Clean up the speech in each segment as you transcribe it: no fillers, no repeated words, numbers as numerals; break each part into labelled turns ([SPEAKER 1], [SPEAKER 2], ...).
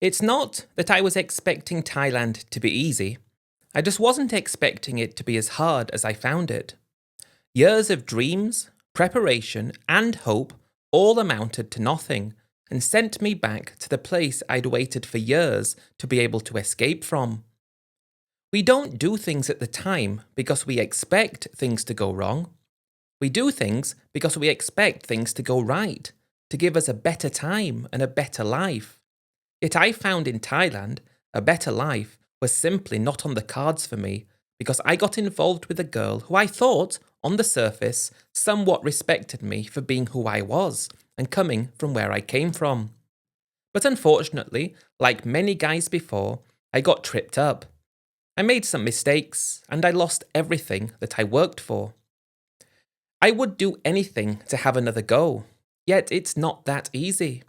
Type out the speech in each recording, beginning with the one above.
[SPEAKER 1] It's not that I was expecting Thailand to be easy. I just wasn't expecting it to be as hard as I found it. Years of dreams, preparation, and hope all amounted to nothing and sent me back to the place I'd waited for years to be able to escape from. We don't do things at the time because we expect things to go wrong. We do things because we expect things to go right, to give us a better time and a better life. Yet I found in Thailand, a better life was simply not on the cards for me because I got involved with a girl who I thought, on the surface, somewhat respected me for being who I was and coming from where I came from. But unfortunately, like many guys before, I got tripped up. I made some mistakes and I lost everything that I worked for. I would do anything to have another go, yet it's not that easy.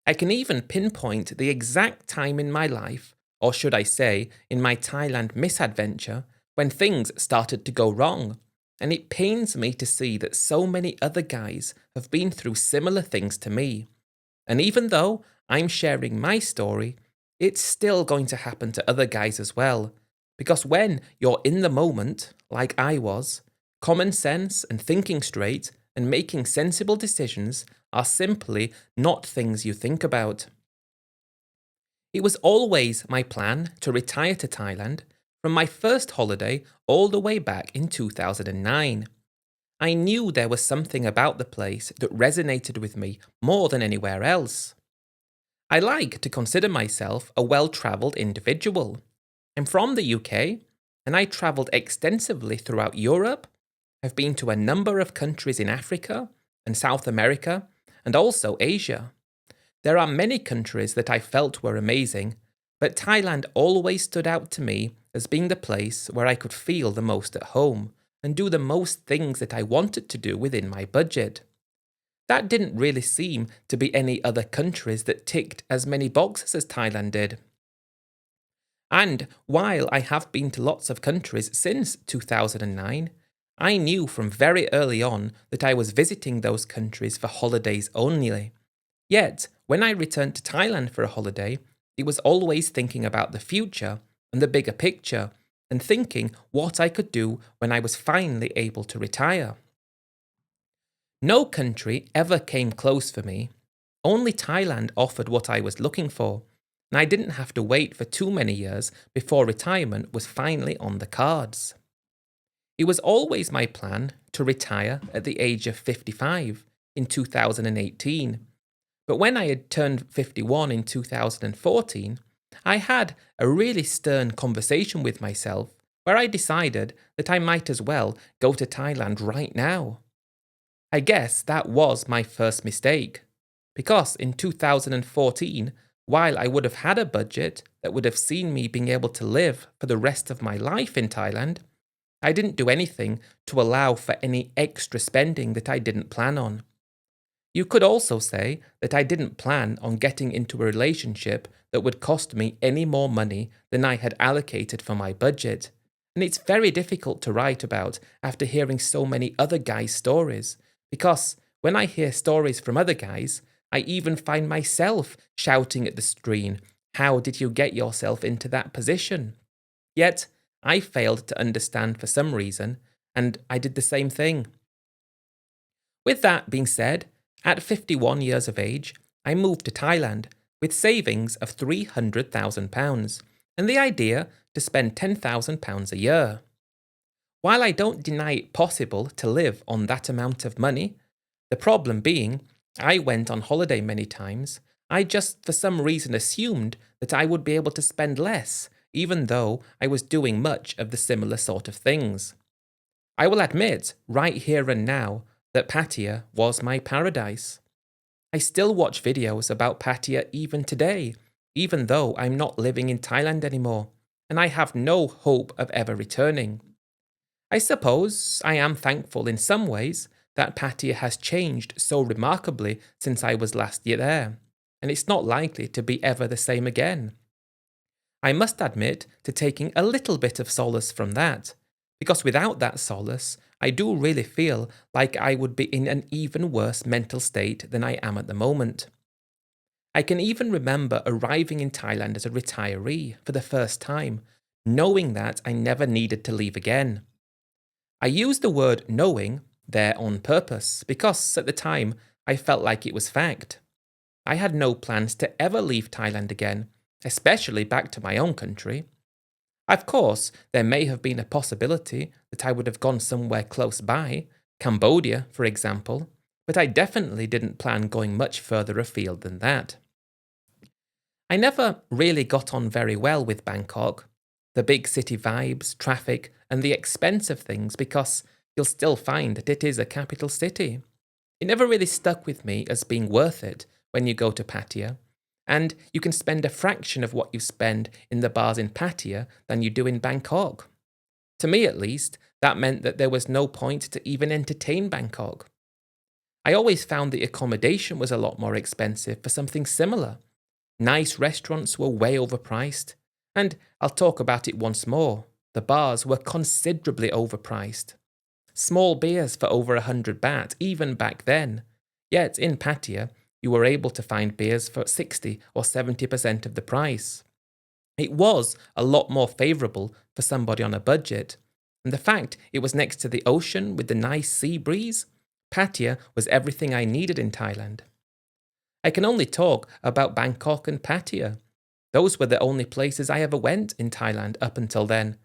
[SPEAKER 1] I can even pinpoint the exact time in my life, or should I say, in my Thailand misadventure, when things started to go wrong, and it pains me to see that so many other guys have been through similar things to me. And even though I'm sharing my story, it's still going to happen to other guys as well, because when you're in the moment, like I was, common sense and thinking straight and making sensible decisions are simply not things you think about. It was always my plan to retire to Thailand from my first holiday all the way back in 2009. I knew there was something about the place that resonated with me more than anywhere else. I like to consider myself a well-travelled individual. I'm from the UK, and I travelled extensively throughout Europe. I've been to a number of countries in Africa and South America, and also Asia. There are many countries that I felt were amazing, but Thailand always stood out to me as being the place where I could feel the most at home and do the most things that I wanted to do within my budget. That didn't really seem to be any other countries that ticked as many boxes as Thailand did. And while I have been to lots of countries since 2009, I knew from very early on that I was visiting those countries for holidays only. Yet, when I returned to Thailand for a holiday, it was always thinking about the future and the bigger picture and thinking what I could do when I was finally able to retire. No country ever came close for me. Only Thailand offered what I was looking for, and I didn't have to wait for too many years before retirement was finally on the cards. It was always my plan to retire at the age of 55 in 2018, but when I had turned 51 in 2014, I had a really stern conversation with myself where I decided that I might as well go to Thailand right now. I guess that was my first mistake, because in 2014, while I would have had a budget that would have seen me being able to live for the rest of my life in Thailand, I didn't do anything to allow for any extra spending that I didn't plan on. You could also say that I didn't plan on getting into a relationship that would cost me any more money than I had allocated for my budget, and it's very difficult to write about after hearing so many other guys' stories, because when I hear stories from other guys, I even find myself shouting at the screen, "How did you get yourself into that position?" Yet, I failed to understand for some reason, and I did the same thing. With that being said, at 51 years of age, I moved to Thailand with savings of £300,000 and the idea to spend £10,000 a year. While I don't deny it possible to live on that amount of money, the problem being, I went on holiday many times, I just for some reason assumed that I would be able to spend less, even though I was doing much of the similar sort of things. I will admit, right here and now, that Pattaya was my paradise. I still watch videos about Pattaya even today, even though I'm not living in Thailand anymore, and I have no hope of ever returning. I suppose I am thankful in some ways that Pattaya has changed so remarkably since I was last year there, and it's not likely to be ever the same again. I must admit to taking a little bit of solace from that, because without that solace, I do really feel like I would be in an even worse mental state than I am at the moment. I can even remember arriving in Thailand as a retiree for the first time, knowing that I never needed to leave again. I used the word knowing there on purpose because at the time I felt like it was fact. I had no plans to ever leave Thailand again, especially back to my own country. Of course, there may have been a possibility that I would have gone somewhere close by, Cambodia, for example, but I definitely didn't plan going much further afield than that. I never really got on very well with Bangkok, the big city vibes, traffic, and the expense of things because you'll still find that it is a capital city. It never really stuck with me as being worth it when you go to Pattaya, and you can spend a fraction of what you spend in the bars in Pattaya than you do in Bangkok. To me, at least, that meant that there was no point to even entertain Bangkok. I always found the accommodation was a lot more expensive for something similar. Nice restaurants were way overpriced, and I'll talk about it once more. The bars were considerably overpriced. Small beers for over 100 baht, even back then. Yet in Pattaya, you were able to find beers for 60 or 70% of the price. It was a lot more favourable for somebody on a budget, and the fact it was next to the ocean with the nice sea breeze, Pattaya was everything I needed in Thailand. I can only talk about Bangkok and Pattaya. Those were the only places I ever went in Thailand up until then.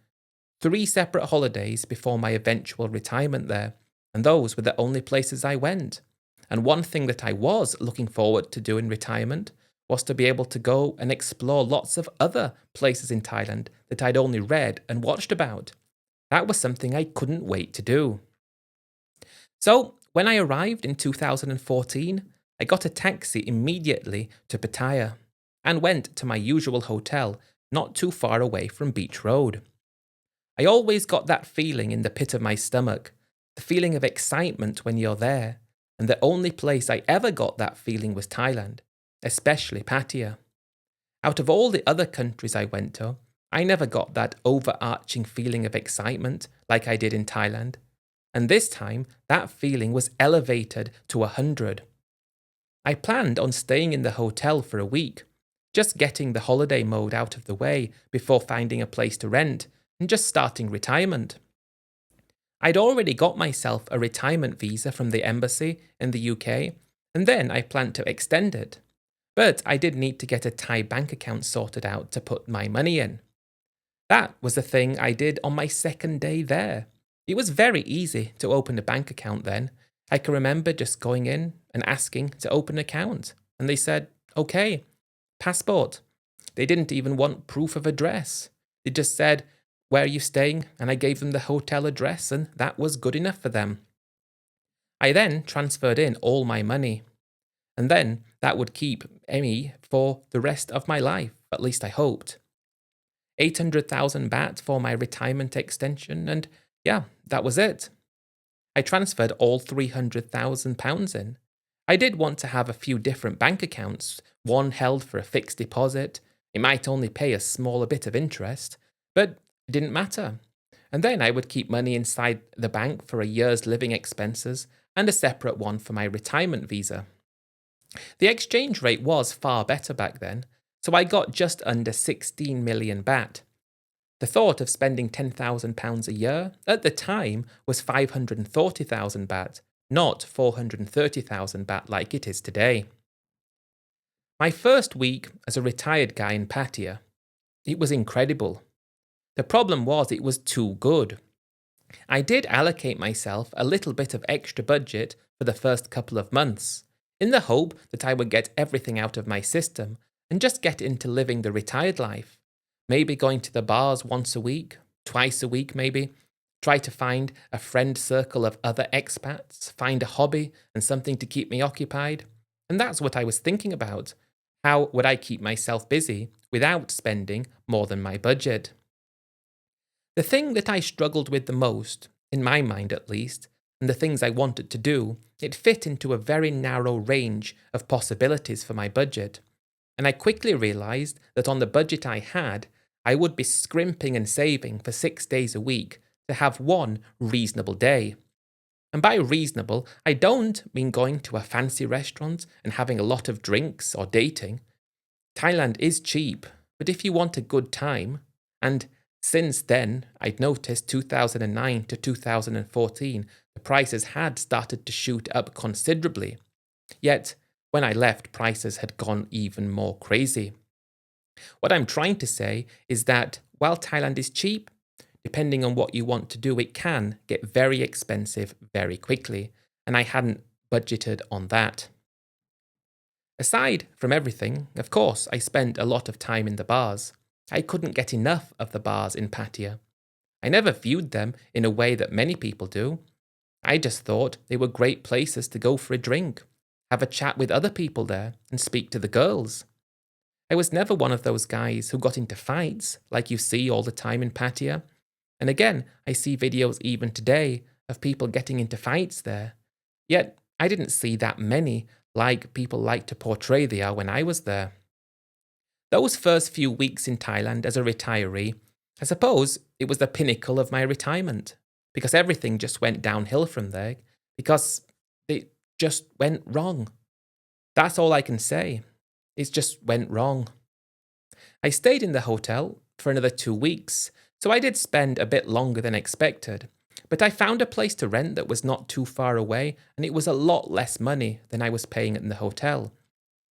[SPEAKER 1] 3 separate holidays before my eventual retirement there, and those were the only places I went. And one thing that I was looking forward to do in retirement was to be able to go and explore lots of other places in Thailand that I'd only read and watched about. That was something I couldn't wait to do. So, when I arrived in 2014, I got a taxi immediately to Pattaya and went to my usual hotel not too far away from Beach Road. I always got that feeling in the pit of my stomach, the feeling of excitement when you're there, and the only place I ever got that feeling was Thailand, especially Pattaya. Out of all the other countries I went to, I never got that overarching feeling of excitement like I did in Thailand, and this time that feeling was elevated to 100. I planned on staying in the hotel for a week, just getting the holiday mode out of the way before finding a place to rent and just starting retirement. I'd already got myself a retirement visa from the embassy in the UK, and then I planned to extend it. But I did need to get a Thai bank account sorted out to put my money in. That was the thing I did on my second day there. It was very easy to open a bank account then. I can remember just going in and asking to open an account, and they said, okay, passport. They didn't even want proof of address. They just said, where are you staying? And I gave them the hotel address, and that was good enough for them. I then transferred in all my money, and then that would keep me for the rest of my life, at least I hoped. 800,000 baht for my retirement extension, and yeah, that was it. I transferred all £300,000 in. I did want to have a few different bank accounts, one held for a fixed deposit. It might only pay a smaller bit of interest, but it didn't matter. And then I would keep money inside the bank for a year's living expenses and a separate one for my retirement visa. The exchange rate was far better back then, so I got just under 16 million baht. The thought of spending £10,000 a year at the time was 540,000 baht, not 430,000 baht like it is today. My first week as a retired guy in Pattaya, it was incredible. The problem was it was too good. I did allocate myself a little bit of extra budget for the first couple of months, in the hope that I would get everything out of my system and just get into living the retired life. Maybe going to the bars once a week, twice a week maybe. Try to find a friend circle of other expats, find a hobby and something to keep me occupied. And that's what I was thinking about. How would I keep myself busy without spending more than my budget? The thing that I struggled with the most, in my mind at least, and the things I wanted to do, it fit into a very narrow range of possibilities for my budget. And I quickly realised that on the budget I had, I would be scrimping and saving for 6 days a week to have one reasonable day. And by reasonable, I don't mean going to a fancy restaurant and having a lot of drinks or dating. Thailand is cheap, but if you want a good time, and since then, I'd noticed 2009 to 2014, the prices had started to shoot up considerably. Yet, when I left, prices had gone even more crazy. What I'm trying to say is that while Thailand is cheap, depending on what you want to do, it can get very expensive very quickly, and I hadn't budgeted on that. Aside from everything, of course, I spent a lot of time in the bars. I couldn't get enough of the bars in Pattaya. I never viewed them in a way that many people do. I just thought they were great places to go for a drink, have a chat with other people there, and speak to the girls. I was never one of those guys who got into fights like you see all the time in Pattaya. And again, I see videos even today of people getting into fights there. Yet, I didn't see that many like people like to portray they are when I was there. Those first few weeks in Thailand as a retiree, I suppose it was the pinnacle of my retirement, because everything just went downhill from there, because it just went wrong. That's all I can say. It just went wrong. I stayed in the hotel for another 2 weeks, so I did spend a bit longer than expected. But I found a place to rent that was not too far away, and it was a lot less money than I was paying in the hotel.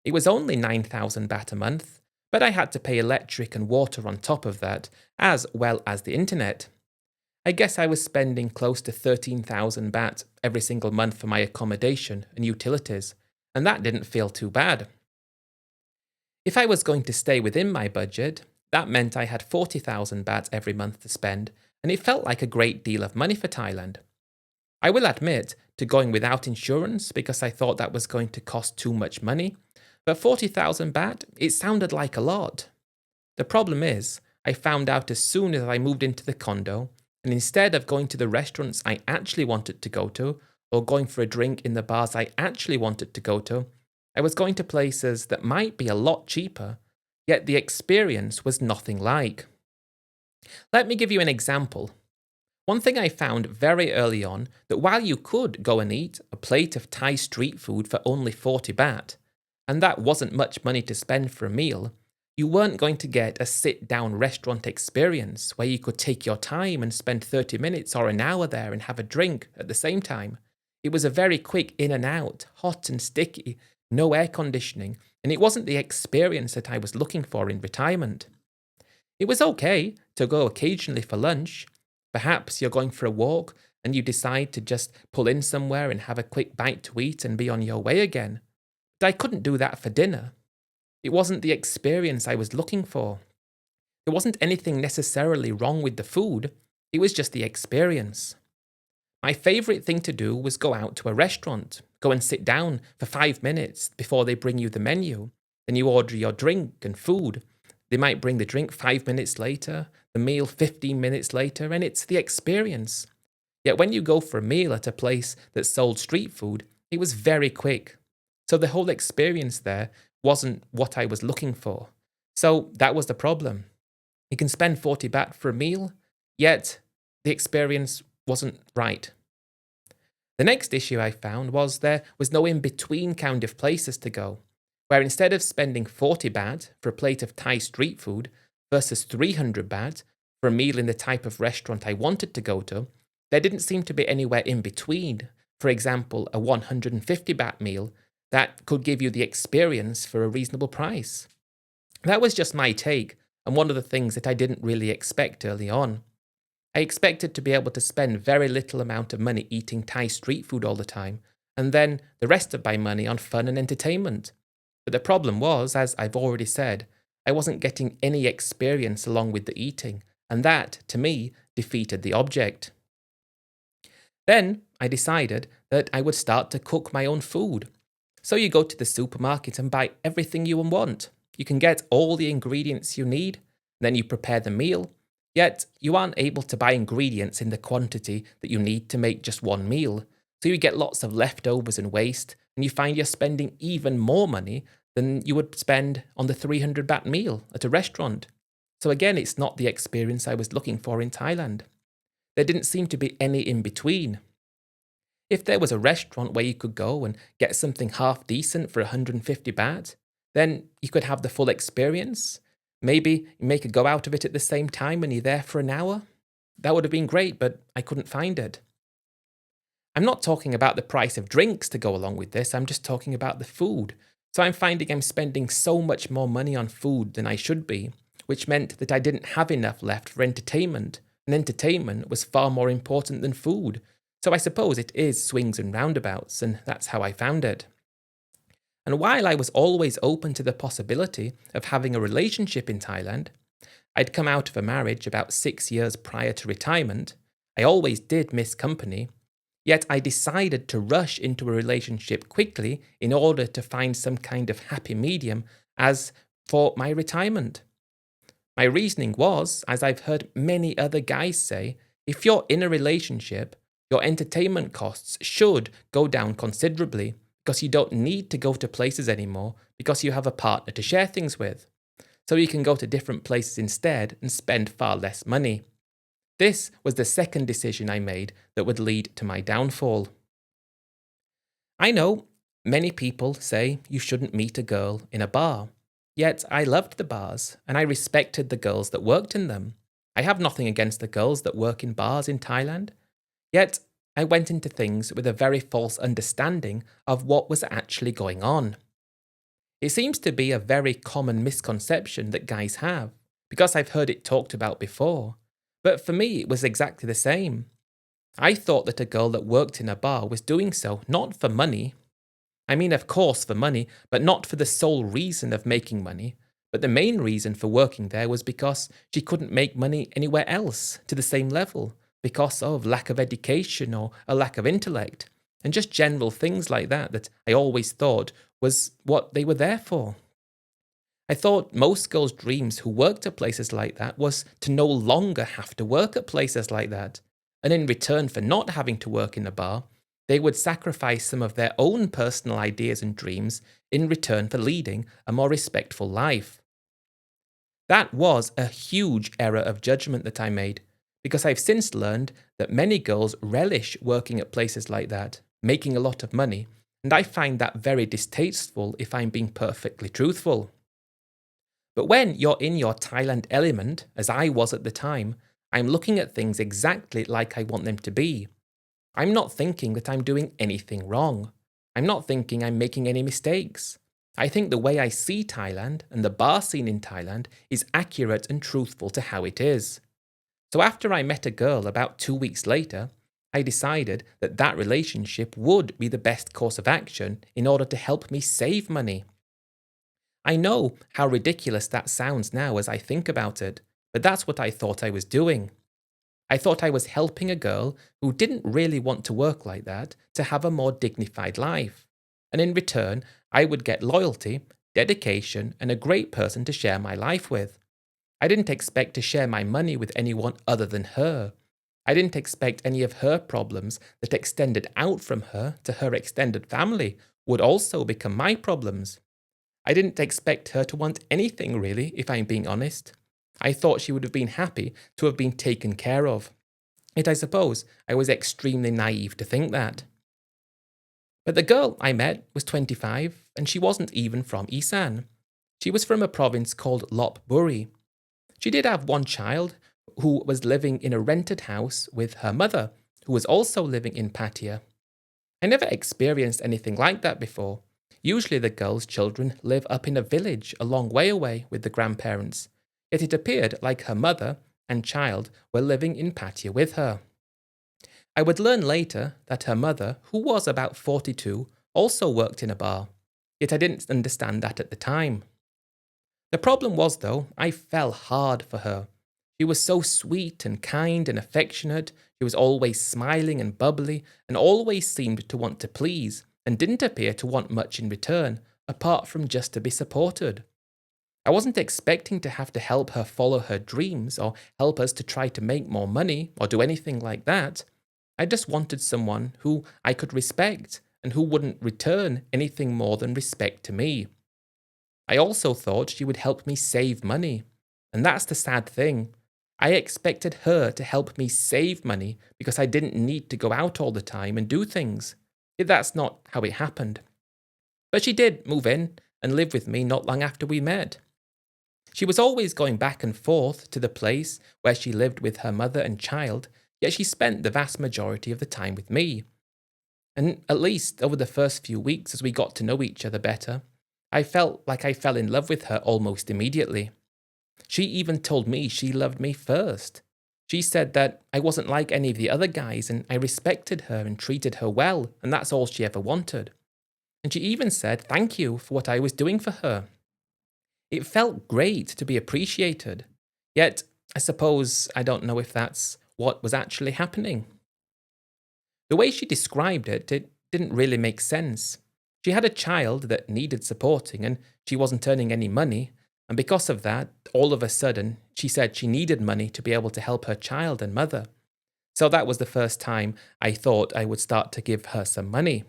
[SPEAKER 1] It was only 9,000 baht a month, but I had to pay electric and water on top of that, as well as the internet. I guess I was spending close to 13,000 baht every single month for my accommodation and utilities, and that didn't feel too bad. If I was going to stay within my budget, that meant I had 40,000 baht every month to spend, and it felt like a great deal of money for Thailand. I will admit to going without insurance because I thought that was going to cost too much money, but 40,000 baht, it sounded like a lot. The problem is, I found out as soon as I moved into the condo, and instead of going to the restaurants I actually wanted to go to, or going for a drink in the bars I actually wanted to go to, I was going to places that might be a lot cheaper, yet the experience was nothing like. Let me give you an example. One thing I found very early on, that while you could go and eat a plate of Thai street food for only 40 baht, and that wasn't much money to spend for a meal, you weren't going to get a sit-down restaurant experience where you could take your time and spend 30 minutes or an hour there and have a drink at the same time. It was a very quick in and out, hot and sticky, no air conditioning, and it wasn't the experience that I was looking for in retirement. It was okay to go occasionally for lunch. Perhaps you're going for a walk and you decide to just pull in somewhere and have a quick bite to eat and be on your way again. But I couldn't do that for dinner. It wasn't the experience I was looking for. There wasn't anything necessarily wrong with the food, it was just the experience. My favourite thing to do was go out to a restaurant, go and sit down for 5 minutes before they bring you the menu. Then you order your drink and food. They might bring the drink 5 minutes later, the meal 15 minutes later, and it's the experience. Yet when you go for a meal at a place that sold street food, it was very quick. So the whole experience there wasn't what I was looking for. So that was the problem. You can spend 40 baht for a meal, yet the experience wasn't right. The next issue I found was there was no in-between kind of places to go, where instead of spending 40 baht for a plate of Thai street food versus 300 baht for a meal in the type of restaurant I wanted to go to, there didn't seem to be anywhere in between. For example, a 150 baht meal that could give you the experience for a reasonable price. That was just my take, and one of the things that I didn't really expect early on. I expected to be able to spend very little amount of money eating Thai street food all the time, and then the rest of my money on fun and entertainment. But the problem was, as I've already said, I wasn't getting any experience along with the eating, and that, to me, defeated the object. Then I decided that I would start to cook my own food. So you go to the supermarket and buy everything you want. You can get all the ingredients you need, then you prepare the meal, yet you aren't able to buy ingredients in the quantity that you need to make just one meal. So you get lots of leftovers and waste, and you find you're spending even more money than you would spend on the 300 baht meal at a restaurant. So again, it's not the experience I was looking for in Thailand. There didn't seem to be any in between. If there was a restaurant where you could go and get something half decent for 150 baht, then you could have the full experience. Maybe make a go out of it at the same time when you're there for an hour. That would have been great, but I couldn't find it. I'm not talking about the price of drinks to go along with this, I'm just talking about the food. So I'm finding I'm spending so much more money on food than I should be, which meant that I didn't have enough left for entertainment, and entertainment was far more important than food. So I suppose it is swings and roundabouts, and that's how I found it. And while I was always open to the possibility of having a relationship in Thailand, I'd come out of a marriage about 6 years prior to retirement. I always did miss company. Yet I decided to rush into a relationship quickly in order to find some kind of happy medium as for my retirement. My reasoning was, as I've heard many other guys say, if you're in a relationship, your entertainment costs should go down considerably because you don't need to go to places anymore because you have a partner to share things with. So you can go to different places instead and spend far less money. This was the second decision I made that would lead to my downfall. I know many people say you shouldn't meet a girl in a bar. Yet I loved the bars and I respected the girls that worked in them. I have nothing against the girls that work in bars in Thailand. Yet I went into things with a very false understanding of what was actually going on. It seems to be a very common misconception that guys have, because I've heard it talked about before. But for me, it was exactly the same. I thought that a girl that worked in a bar was doing so not for money. I mean, of course, for money, but not for the sole reason of making money. But the main reason for working there was because she couldn't make money anywhere else to the same level, because of lack of education or a lack of intellect, and just general things like that I always thought was what they were there for. I thought most girls' dreams who worked at places like that was to no longer have to work at places like that, and in return for not having to work in a bar, they would sacrifice some of their own personal ideas and dreams in return for leading a more respectful life. That was a huge error of judgment that I made, because I've since learned that many girls relish working at places like that, making a lot of money, and I find that very distasteful if I'm being perfectly truthful. But when you're in your Thailand element, as I was at the time, I'm looking at things exactly like I want them to be. I'm not thinking that I'm doing anything wrong. I'm not thinking I'm making any mistakes. I think the way I see Thailand and the bar scene in Thailand is accurate and truthful to how it is. So after I met a girl about 2 weeks later, I decided that that relationship would be the best course of action in order to help me save money. I know how ridiculous that sounds now as I think about it, but that's what I thought I was doing. I thought I was helping a girl who didn't really want to work like that to have a more dignified life. And in return, I would get loyalty, dedication, and a great person to share my life with. I didn't expect to share my money with anyone other than her. I didn't expect any of her problems that extended out from her to her extended family would also become my problems. I didn't expect her to want anything really, if I'm being honest. I thought she would have been happy to have been taken care of. Yet I suppose I was extremely naive to think that. But the girl I met was 25, and she wasn't even from Isan. She was from a province called Lop Buri. She did have one child who was living in a rented house with her mother, who was also living in Pattaya. I never experienced anything like that before. Usually the girl's children live up in a village a long way away with the grandparents, yet it appeared like her mother and child were living in Pattaya with her. I would learn later that her mother, who was about 42, also worked in a bar, yet I didn't understand that at the time. The problem was, though, I fell hard for her. She was so sweet and kind and affectionate, she was always smiling and bubbly, and always seemed to want to please, and didn't appear to want much in return, apart from just to be supported. I wasn't expecting to have to help her follow her dreams, or help us to try to make more money, or do anything like that. I just wanted someone who I could respect, and who wouldn't return anything more than respect to me. I also thought she would help me save money. And that's the sad thing. I expected her to help me save money because I didn't need to go out all the time and do things. Yet that's not how it happened. But she did move in and live with me not long after we met. She was always going back and forth to the place where she lived with her mother and child, yet she spent the vast majority of the time with me. And at least over the first few weeks as we got to know each other better, I felt like I fell in love with her almost immediately. She even told me she loved me first. She said that I wasn't like any of the other guys and I respected her and treated her well, and that's all she ever wanted. And she even said thank you for what I was doing for her. It felt great to be appreciated. Yet, I suppose I don't know if that's what was actually happening. The way she described it didn't really make sense. She had a child that needed supporting and she wasn't earning any money, and because of that, all of a sudden, she said she needed money to be able to help her child and mother. So that was the first time I thought I would start to give her some money.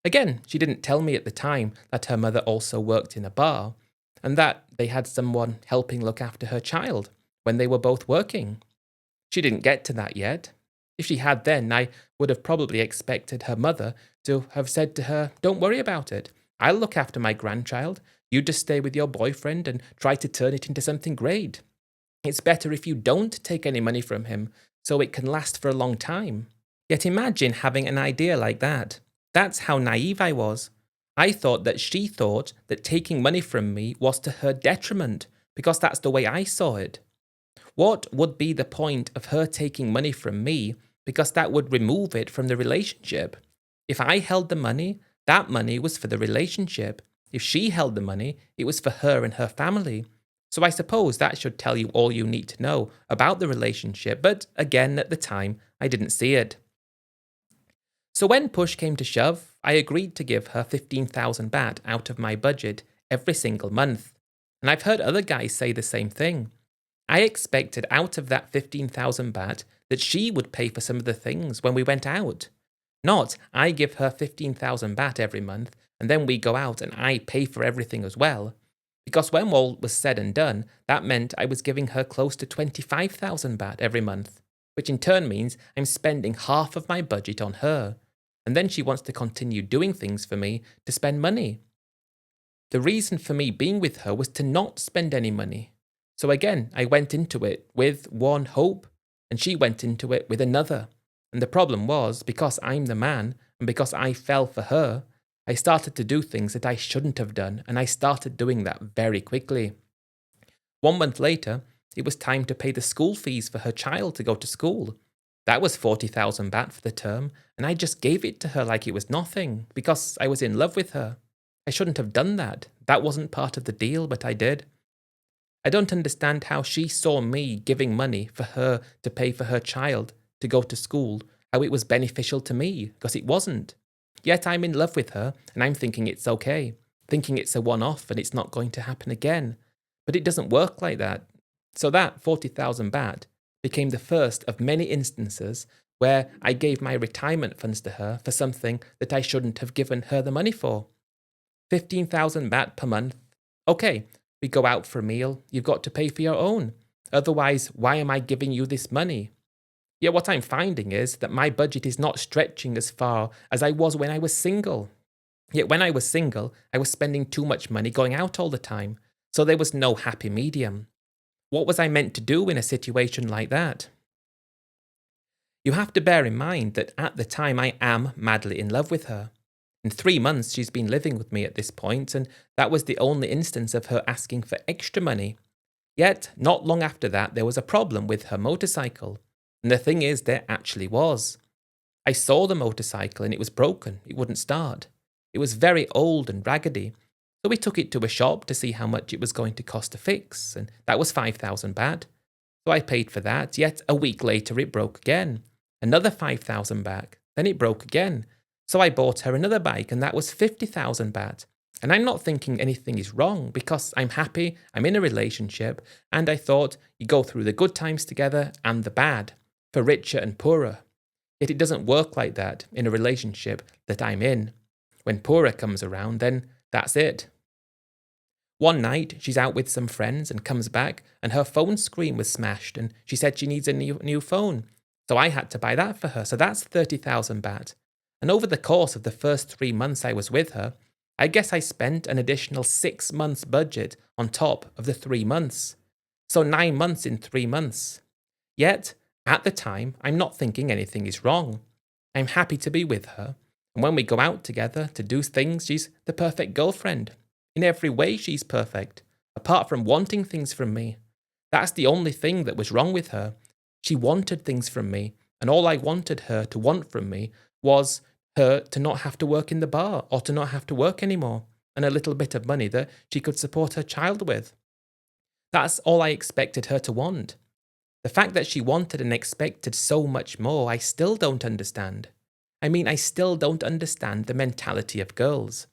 [SPEAKER 1] Again, she didn't tell me at the time that her mother also worked in a bar, and that they had someone helping look after her child when they were both working. She didn't get to that yet. If she had then, I would have probably expected her mother to have said to her, "Don't worry about it. I'll look after my grandchild. You just stay with your boyfriend and try to turn it into something great. It's better if you don't take any money from him so it can last for a long time." Yet imagine having an idea like that. That's how naive I was. I thought that she thought that taking money from me was to her detriment because that's the way I saw it. What would be the point of her taking money from me because that would remove it from the relationship? If I held the money, that money was for the relationship. If she held the money, it was for her and her family. So I suppose that should tell you all you need to know about the relationship, but again, at the time, I didn't see it. So when push came to shove, I agreed to give her 15,000 baht out of my budget every single month. And I've heard other guys say the same thing. I expected out of that 15,000 baht that she would pay for some of the things when we went out. Not I give her 15,000 baht every month and then we go out and I pay for everything as well. Because when all was said and done, that meant I was giving her close to 25,000 baht every month, which in turn means I'm spending half of my budget on her. And then she wants to continue doing things for me to spend money. The reason for me being with her was to not spend any money. So again, I went into it with one hope, and she went into it with another. And the problem was, because I'm the man, and because I fell for her, I started to do things that I shouldn't have done, and I started doing that very quickly. 1 month later, it was time to pay the school fees for her child to go to school. That was 40,000 baht for the term, and I just gave it to her like it was nothing, because I was in love with her. I shouldn't have done that. That wasn't part of the deal, but I did. I don't understand how she saw me giving money for her to pay for her child to go to school, how it was beneficial to me, because it wasn't. Yet I'm in love with her, and I'm thinking it's okay, thinking it's a one-off and it's not going to happen again. But it doesn't work like that. So that 40,000 baht became the first of many instances where I gave my retirement funds to her for something that I shouldn't have given her the money for. 15,000 baht per month. Okay, we go out for a meal, you've got to pay for your own. Otherwise, why am I giving you this money? Yet what I'm finding is that my budget is not stretching as far as I was when I was single. Yet when I was single, I was spending too much money going out all the time. So there was no happy medium. What was I meant to do in a situation like that? You have to bear in mind that at the time I am madly in love with her. In 3 months she's been living with me at this point, and that was the only instance of her asking for extra money. Yet, not long after that, there was a problem with her motorcycle. And the thing is, there actually was. I saw the motorcycle and it was broken, it wouldn't start. It was very old and raggedy, so we took it to a shop to see how much it was going to cost to fix, and that was 5,000 baht. So I paid for that, yet a week later it broke again. Another 5,000 baht, then it broke again. So I bought her another bike and that was 50,000 baht. And I'm not thinking anything is wrong because I'm happy, I'm in a relationship, and I thought you go through the good times together and the bad, for richer and poorer. Yet it doesn't work like that in a relationship that I'm in. When poorer comes around, then that's it. One night, she's out with some friends and comes back, and her phone screen was smashed, and she said she needs a new phone. So I had to buy that for her. So that's 30,000 baht. And over the course of the first 3 months I was with her, I guess I spent an additional 6 months' budget on top of the 3 months. So 9 months in 3 months. Yet, at the time, I'm not thinking anything is wrong. I'm happy to be with her. And when we go out together to do things, she's the perfect girlfriend. In every way, she's perfect, apart from wanting things from me. That's the only thing that was wrong with her. She wanted things from me, and all I wanted her to want from me was her to not have to work in the bar or to not have to work anymore, and a little bit of money that she could support her child with. That's all I expected her to want. The fact that she wanted and expected so much more, I still don't understand. I mean, I still don't understand the mentality of girls.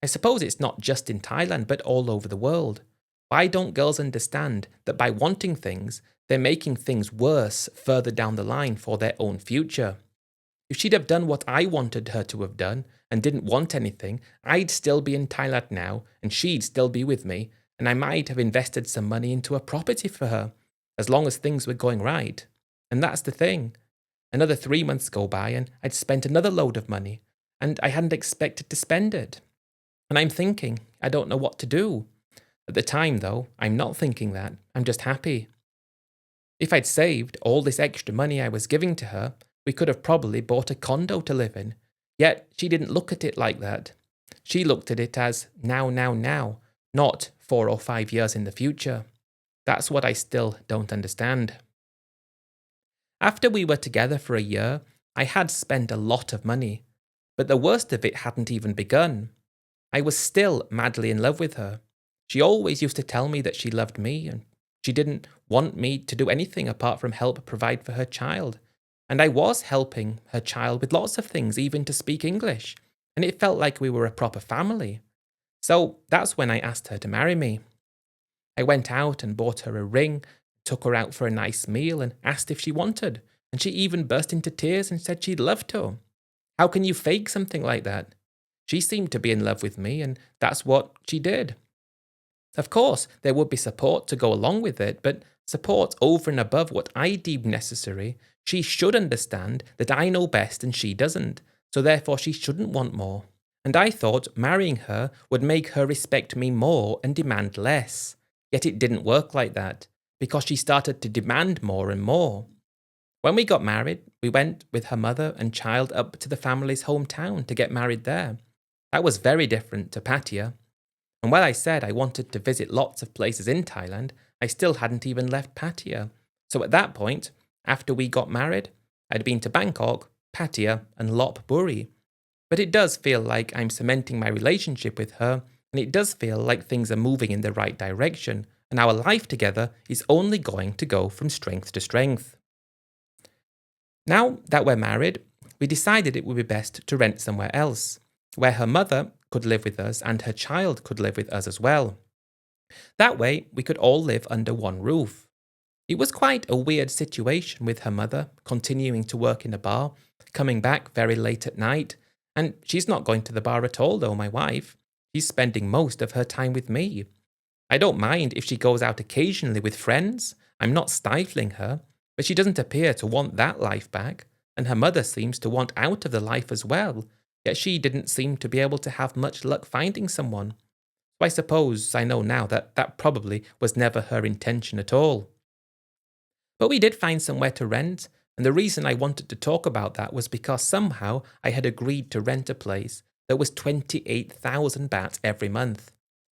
[SPEAKER 1] I suppose it's not just in Thailand, but all over the world. Why don't girls understand that by wanting things, they're making things worse further down the line for their own future? If she'd have done what I wanted her to have done and didn't want anything, I'd still be in Thailand now and she'd still be with me, and I might have invested some money into a property for her, as long as things were going right. And that's the thing. Another 3 months go by and I'd spent another load of money, and I hadn't expected to spend it. And I'm thinking, I don't know what to do. At the time, though, I'm not thinking that. I'm just happy. If I'd saved all this extra money I was giving to her, we could have probably bought a condo to live in. Yet she didn't look at it like that. She looked at it as now, now, now, not 4 or 5 years in the future. That's what I still don't understand. After we were together for a year, I had spent a lot of money, but the worst of it hadn't even begun. I was still madly in love with her. She always used to tell me that she loved me and she didn't want me to do anything apart from help provide for her child. And I was helping her child with lots of things, even to speak English, and it felt like we were a proper family. So that's when I asked her to marry me. I went out and bought her a ring, took her out for a nice meal, and asked if she wanted, and she even burst into tears and said she'd love to. How can you fake something like that? She seemed to be in love with me, and that's what she did. Of course, there would be support to go along with it, but support over and above what I deem necessary. She should understand that I know best and she doesn't, so therefore she shouldn't want more. And I thought marrying her would make her respect me more and demand less. Yet it didn't work like that, because she started to demand more and more. When we got married, we went with her mother and child up to the family's hometown to get married there. That was very different to Pattaya. And while I said I wanted to visit lots of places in Thailand, I still hadn't even left Pattaya. So at that point, after we got married, I'd been to Bangkok, Pattaya, and Lop Buri. But it does feel like I'm cementing my relationship with her, and it does feel like things are moving in the right direction, and our life together is only going to go from strength to strength. Now that we're married, we decided it would be best to rent somewhere else, where her mother could live with us and her child could live with us as well. That way, we could all live under one roof. It was quite a weird situation with her mother continuing to work in a bar, coming back very late at night, and she's not going to the bar at all though, my wife. She's spending most of her time with me. I don't mind if she goes out occasionally with friends. I'm not stifling her, but she doesn't appear to want that life back, and her mother seems to want out of the life as well, yet she didn't seem to be able to have much luck finding someone. So I suppose I know now that that probably was never her intention at all. But we did find somewhere to rent, and the reason I wanted to talk about that was because somehow I had agreed to rent a place that was 28,000 baht every month.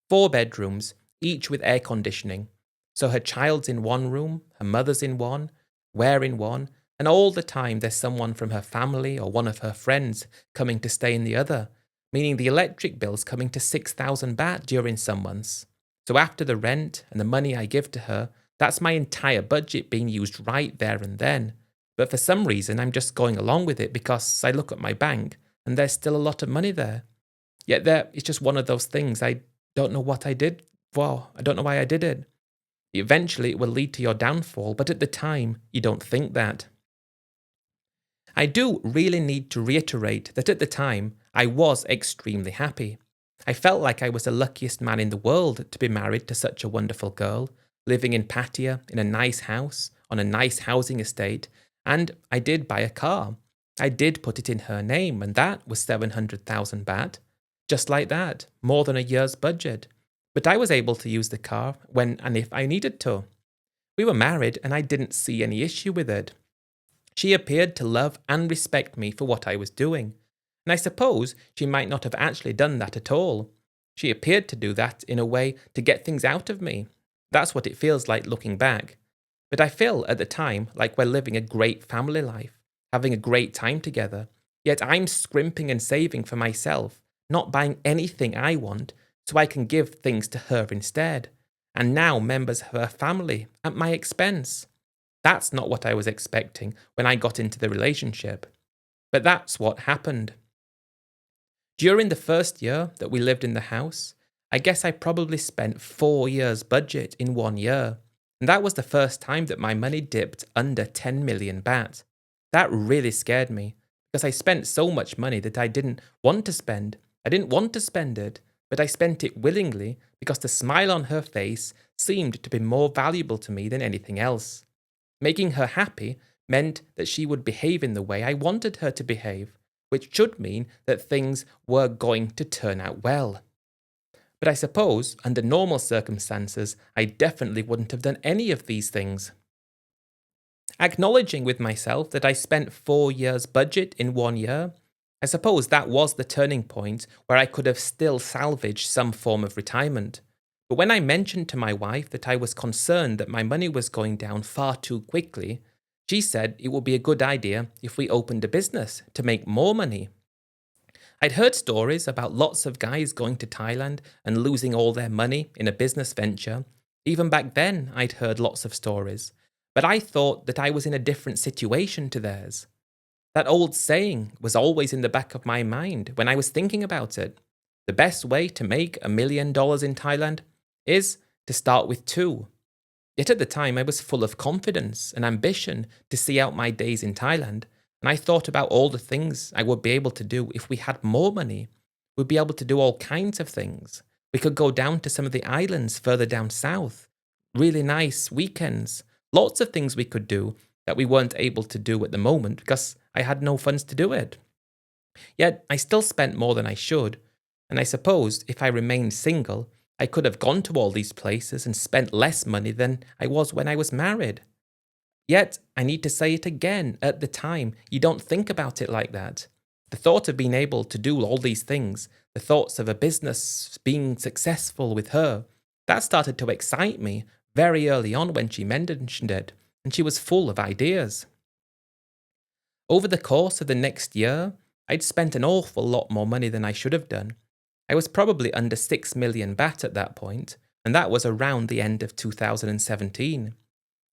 [SPEAKER 1] 4 bedrooms, each with air conditioning. So her child's in one room, her mother's in one, we're in one, and all the time there's someone from her family or one of her friends coming to stay in the other, meaning the electric bill's coming to 6,000 baht during some months. So after the rent and the money I give to her, that's my entire budget being used right there and then. But for some reason, I'm just going along with it because I look at my bank and there's still a lot of money there. Yet there, it's just one of those things. I don't know what I did. Wow, I don't know why I did it. Eventually, it will lead to your downfall, but at the time, you don't think that. I do really need to reiterate that at the time, I was extremely happy. I felt like I was the luckiest man in the world to be married to such a wonderful girl, living in Pattaya in a nice house, on a nice housing estate, and I did buy a car. I did put it in her name, and that was 700,000 baht. Just like that, more than a year's budget. But I was able to use the car when and if I needed to. We were married, and I didn't see any issue with it. She appeared to love and respect me for what I was doing, and I suppose she might not have actually done that at all. She appeared to do that in a way to get things out of me. That's what it feels like looking back. But I feel at the time like we're living a great family life, having a great time together, yet I'm scrimping and saving for myself, not buying anything I want, so I can give things to her instead, and now members of her family at my expense. That's not what I was expecting when I got into the relationship. But that's what happened. During the first year that we lived in the house, I guess I probably spent 4 years' budget in 1 year. And that was the first time that my money dipped under 10 million baht. That really scared me because I spent so much money that I didn't want to spend. I didn't want to spend it, but I spent it willingly because the smile on her face seemed to be more valuable to me than anything else. Making her happy meant that she would behave in the way I wanted her to behave, which should mean that things were going to turn out well. But I suppose, under normal circumstances, I definitely wouldn't have done any of these things. Acknowledging with myself that I spent 4 years' budget in 1 year, I suppose that was the turning point where I could have still salvaged some form of retirement. But when I mentioned to my wife that I was concerned that my money was going down far too quickly, she said it would be a good idea if we opened a business to make more money. I'd heard stories about lots of guys going to Thailand and losing all their money in a business venture. Even back then, I'd heard lots of stories. But I thought that I was in a different situation to theirs. That old saying was always in the back of my mind when I was thinking about it. The best way to make $1 million in Thailand is to start with two. Yet at the time, I was full of confidence and ambition to see out my days in Thailand, and I thought about all the things I would be able to do if we had more money. We'd be able to do all kinds of things. We could go down to some of the islands further down south. Really nice weekends. Lots of things we could do that we weren't able to do at the moment because I had no funds to do it. Yet I still spent more than I should, and I suppose if I remained single, I could have gone to all these places and spent less money than I was when I was married. Yet, I need to say it again, at the time, you don't think about it like that. The thought of being able to do all these things, the thoughts of a business being successful with her, that started to excite me very early on when she mentioned it, and she was full of ideas. Over the course of the next year, I'd spent an awful lot more money than I should have done. I was probably under 6 million baht at that point, and that was around the end of 2017.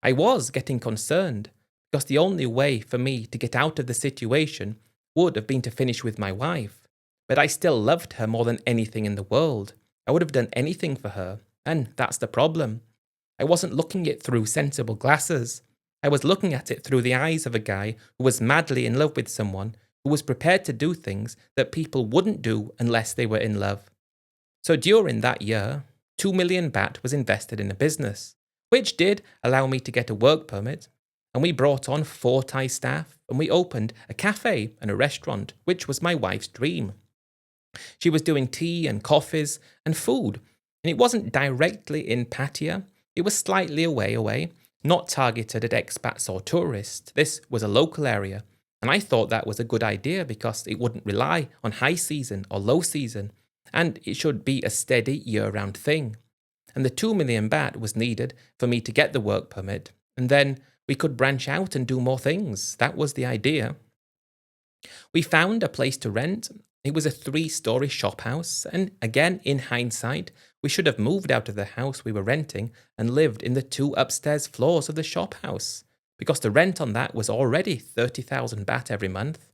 [SPEAKER 1] I was getting concerned, because the only way for me to get out of the situation would have been to finish with my wife. But I still loved her more than anything in the world. I would have done anything for her, and that's the problem. I wasn't looking it through sensible glasses. I was looking at it through the eyes of a guy who was madly in love with someone who was prepared to do things that people wouldn't do unless they were in love. So during that year, 2 million baht was invested in a business, which did allow me to get a work permit, and we brought on 4 Thai staff, and we opened a cafe and a restaurant, which was my wife's dream. She was doing tea and coffees and food, and it wasn't directly in Pattaya, it was slightly away, not targeted at expats or tourists. This was a local area, and I thought that was a good idea because it wouldn't rely on high season or low season, and it should be a steady year-round thing. And the 2 million baht was needed for me to get the work permit, and then we could branch out and do more things. That was the idea. We found a place to rent. It was a 3-story shop house, and again, in hindsight, we should have moved out of the house we were renting and lived in the 2 upstairs floors of the shop house, because the rent on that was already 30,000 baht every month.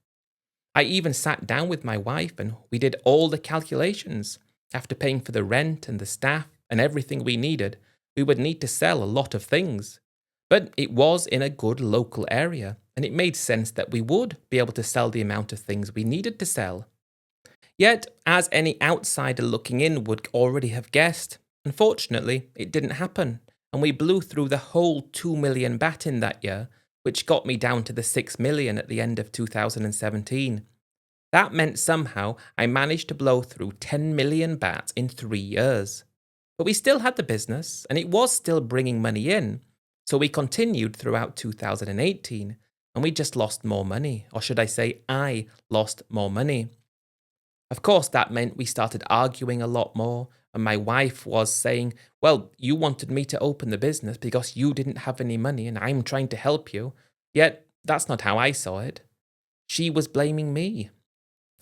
[SPEAKER 1] I even sat down with my wife and we did all the calculations. After paying for the rent and the staff and everything we needed, we would need to sell a lot of things. But it was in a good local area, and it made sense that we would be able to sell the amount of things we needed to sell. Yet, as any outsider looking in would already have guessed, unfortunately, it didn't happen, and we blew through the whole 2 million baht in that year, which got me down to the 6 million at the end of 2017. That meant somehow I managed to blow through 10 million baht in 3 years. But we still had the business, and it was still bringing money in, so we continued throughout 2018, and we just lost more money, or should I say, I lost more money. Of course, that meant we started arguing a lot more, and my wife was saying, "Well, you wanted me to open the business because you didn't have any money, and I'm trying to help you." Yet, that's not how I saw it. She was blaming me.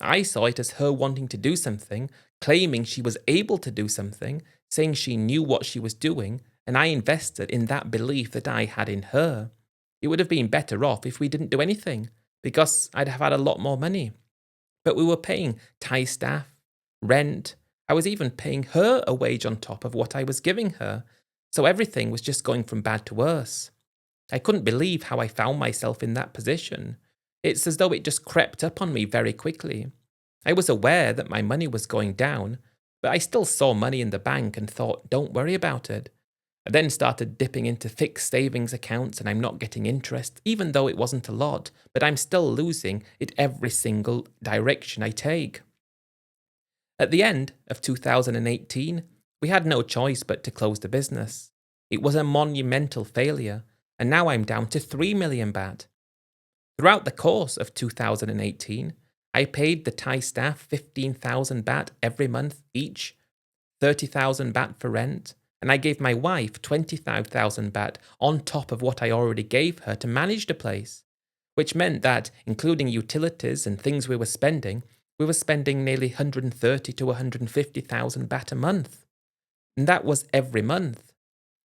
[SPEAKER 1] I saw it as her wanting to do something, claiming she was able to do something, saying she knew what she was doing, and I invested in that belief that I had in her. It would have been better off if we didn't do anything, because I'd have had a lot more money. But we were paying Thai staff, rent. I was even paying her a wage on top of what I was giving her. So everything was just going from bad to worse. I couldn't believe how I found myself in that position. It's as though it just crept up on me very quickly. I was aware that my money was going down, but I still saw money in the bank and thought, don't worry about it. I then started dipping into fixed savings accounts and I'm not getting interest, even though it wasn't a lot, but I'm still losing it every single direction I take. At the end of 2018, we had no choice but to close the business. It was a monumental failure, and now I'm down to 3 million baht. Throughout the course of 2018, I paid the Thai staff 15,000 baht every month each, 30,000 baht for rent, and I gave my wife 25,000 baht on top of what I already gave her to manage the place, which meant that, including utilities and things we were spending nearly 130 to 150,000 baht a month. And that was every month.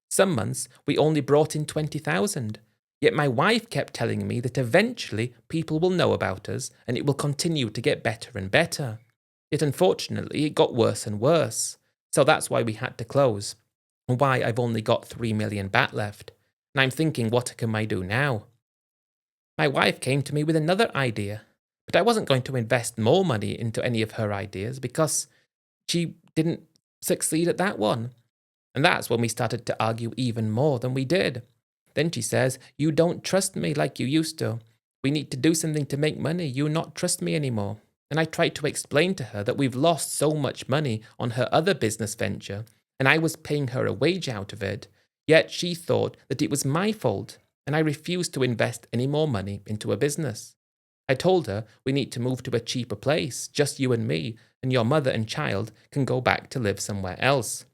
[SPEAKER 1] Some months we only brought in 20,000. Yet my wife kept telling me that eventually people will know about us and it will continue to get better and better. Yet unfortunately it got worse and worse. So that's why we had to close. And why I've only got 3 million baht left. And I'm thinking, what can I do now? My wife came to me with another idea, but I wasn't going to invest more money into any of her ideas because she didn't succeed at that one. And that's when we started to argue even more than we did. Then she says, "You don't trust me like you used to. We need to do something to make money. You not trust me anymore." And I tried to explain to her that we've lost so much money on her other business venture, and I was paying her a wage out of it. Yet she thought that it was my fault, and I refused to invest any more money into a business. I told her we need to move to a cheaper place, just you and me, and your mother and child can go back to live somewhere else.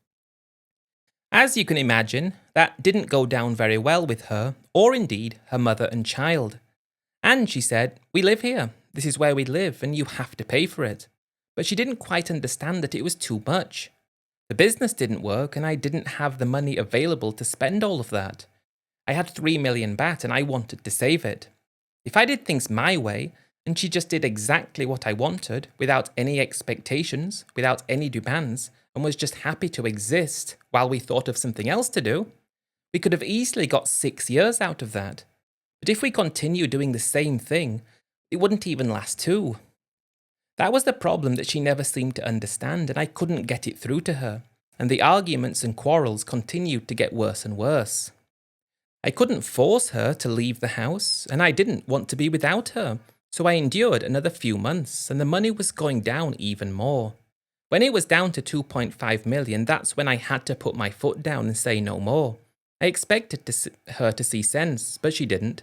[SPEAKER 1] As you can imagine, that didn't go down very well with her, or indeed her mother and child. And she said, "We live here. This is where we live, and you have to pay for it." But she didn't quite understand that it was too much. The business didn't work, and I didn't have the money available to spend all of that. I had 3 million baht, and I wanted to save it. If I did things my way, and she just did exactly what I wanted, without any expectations, without any demands, and was just happy to exist while we thought of something else to do, we could have easily got 6 years out of that. But if we continue doing the same thing, it wouldn't even last 2. That was the problem that she never seemed to understand, and I couldn't get it through to her, and the arguments and quarrels continued to get worse and worse. I couldn't force her to leave the house, and I didn't want to be without her, so I endured another few months, and the money was going down even more. When it was down to 2.5 million, that's when I had to put my foot down and say no more. I expected her to see sense, but she didn't.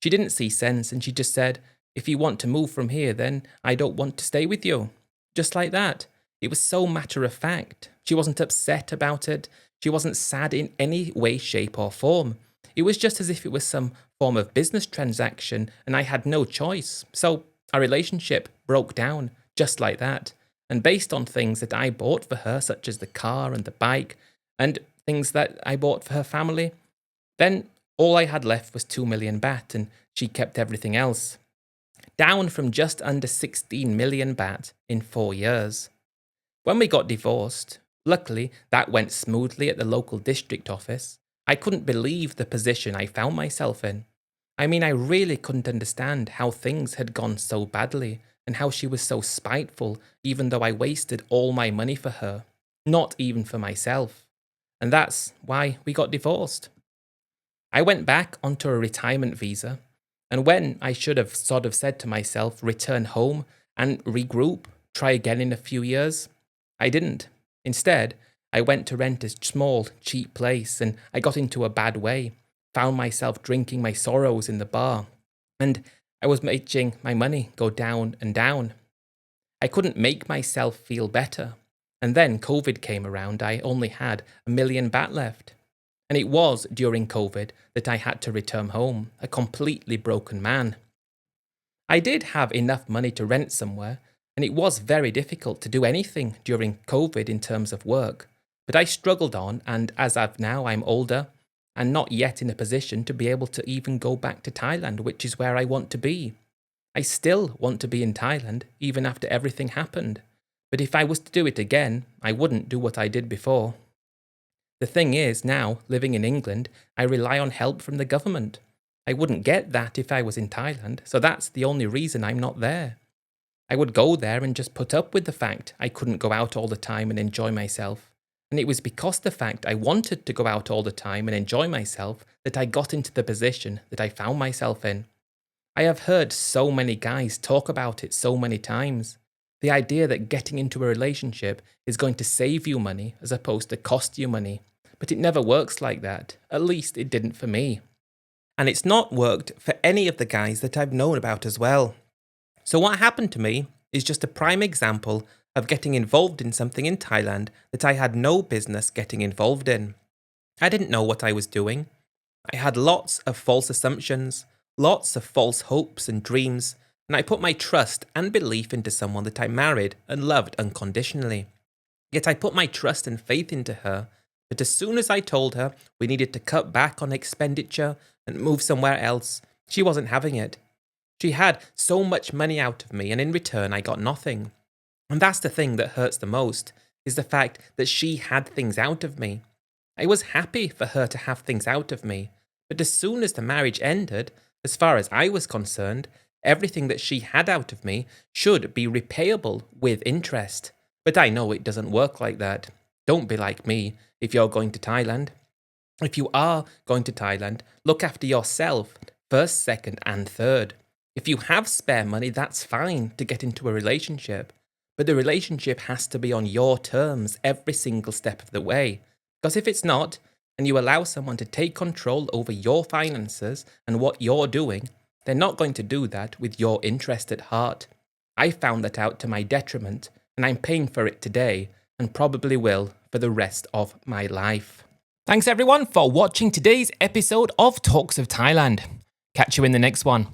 [SPEAKER 1] She didn't see sense, and she just said, "If you want to move from here, then I don't want to stay with you." Just like that. It was so matter of fact. She wasn't upset about it. She wasn't sad in any way, shape, or form. It was just as if it was some form of business transaction, and I had no choice. So our relationship broke down just like that. And based on things that I bought for her, such as the car and the bike, and things that I bought for her family, then all I had left was 2 million baht, and she kept everything else. Down from just under 16 million baht in 4 years. When we got divorced, luckily that went smoothly at the local district office. I couldn't believe the position I found myself in. I mean, I really couldn't understand how things had gone so badly, and how she was so spiteful, even though I wasted all my money for her, not even for myself. And that's why we got divorced. I went back onto a retirement visa, and when I should have sort of said to myself, return home and regroup, try again in a few years, I didn't. Instead, I went to rent a small, cheap place, and I got into a bad way, found myself drinking my sorrows in the bar, and I was making my money go down and down. I couldn't make myself feel better. And then COVID came around. I only had 1 million baht left. And it was during COVID that I had to return home, a completely broken man. I did have enough money to rent somewhere, and it was very difficult to do anything during COVID in terms of work. But I struggled on, and as of now I'm older, and not yet in a position to be able to even go back to Thailand, which is where I want to be. I still want to be in Thailand, even after everything happened. But if I was to do it again, I wouldn't do what I did before. The thing is, now, living in England, I rely on help from the government. I wouldn't get that if I was in Thailand, so that's the only reason I'm not there. I would go there and just put up with the fact I couldn't go out all the time and enjoy myself. And it was because the fact I wanted to go out all the time and enjoy myself that I got into the position that I found myself in. I have heard so many guys talk about it so many times. The idea that getting into a relationship is going to save you money as opposed to cost you money. But it never works like that. At least it didn't for me. And it's not worked for any of the guys that I've known about as well. So what happened to me is just a prime example of getting involved in something in Thailand that I had no business getting involved in. I didn't know what I was doing. I had lots of false assumptions, lots of false hopes and dreams, and I put my trust and belief into someone that I married and loved unconditionally. Yet I put my trust and faith into her, but as soon as I told her we needed to cut back on expenditure and move somewhere else, she wasn't having it. She had so much money out of me, and in return I got nothing. And that's the thing that hurts the most, is the fact that she had things out of me. I was happy for her to have things out of me, but as soon as the marriage ended, as far as I was concerned, everything that she had out of me should be repayable with interest. But I know it doesn't work like that. Don't be like me if you're going to Thailand. If you are going to Thailand, look after yourself first, second, and third. If you have spare money, that's fine to get into a relationship. But the relationship has to be on your terms every single step of the way. Because if it's not, and you allow someone to take control over your finances and what you're doing, they're not going to do that with your interest at heart. I found that out to my detriment, and I'm paying for it today, and probably will for the rest of my life. Thanks everyone for watching today's episode of Talks of Thailand. Catch you in the next one.